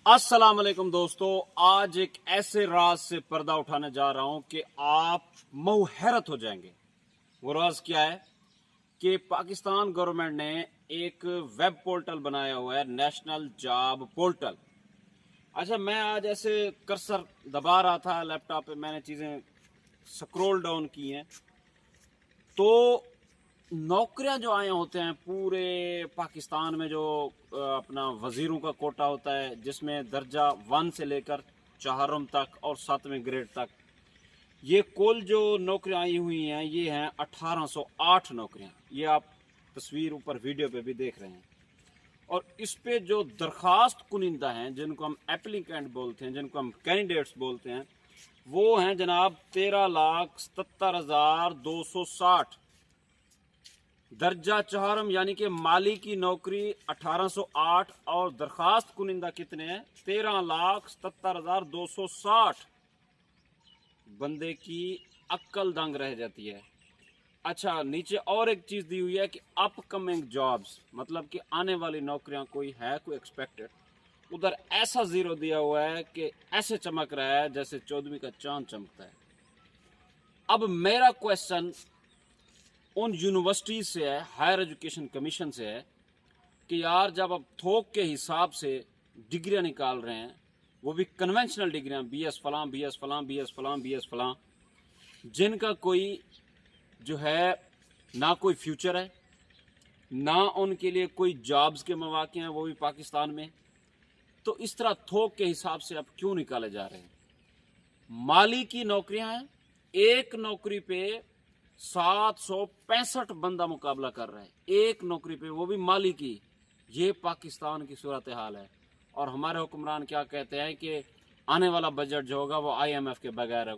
अस्सलाम वालेकुम दोस्तों, आज एक ऐसे राज से पर्दा उठाने जा रहा हूं कि आप हैरत हो जाएंगे। वो राज क्या है कि पाकिस्तान गवर्नमेंट ने एक वेब पोर्टल बनाया हुआ है, नेशनल जॉब पोर्टल। अच्छा, मैं आज ऐसे कर्सर दबा रहा था लैपटॉप पे, मैंने चीज़ें स्क्रॉल डाउन की हैं तो नौकरियां जो आए होते हैं पूरे पाकिस्तान में, जो अपना वजीरों का कोटा होता है जिसमें दर्जा 1 से लेकर 4वीं तक और 7वें ग्रेड तक, ये कुल जो नौकरियां आई हुई हैं ये हैं 1808 नौकरियां। ये आप तस्वीर ऊपर वीडियो पे भी देख रहे हैं। और इस पे जो दरखास्त कुनिंदा हैं, जिनको हम एप्लीकेंट बोलते हैं, जिनको हम कैंडिडेट्स बोलते हैं, वो हैं जनाब 13,77,260। दर्जा 4 यानी कि माली की नौकरी 1808 और दरखास्त कुनिंदा कितने हैं? 13,77,260। बंदे की अक्ल दंग रह जाती है। अच्छा, नीचे और एक चीज दी हुई है कि अपकमिंग जॉब्स, मतलब कि आने वाली नौकरियां कोई है, कोई एक्सपेक्टेड। उधर ऐसा जीरो दिया हुआ है कि ऐसे चमक रहा है जैसे 14वीं का चांद चमकता है। अब मेरा क्वेश्चन उन यूनिवर्सिटीज से है, हायर एजुकेशन कमीशन से है कि यार, जब आप थोक के हिसाब से डिग्रियां निकाल रहे हैं, वो भी कन्वेंशनल डिग्रियां, BS फलां, BS फलां, BS फलां, BS फलां, जिनका कोई जो है ना कोई फ्यूचर है, ना उनके लिए कोई जॉब्स के मौके हैं, वो भी पाकिस्तान में, तो इस तरह थोक के हिसाब से अब क्यों निकाले जा रहे हैं? माली की नौकरियां हैं, एक नौकरी पे 765 बंदा मुकाबला कर रहा है, एक नौकरी पे, वो भी माली की। ये पाकिस्तान की सूरत हाल है। और हमारे हुक्मरान क्या कहते हैं कि आने वाला बजट जो होगा वो IMF के बगैर होगा।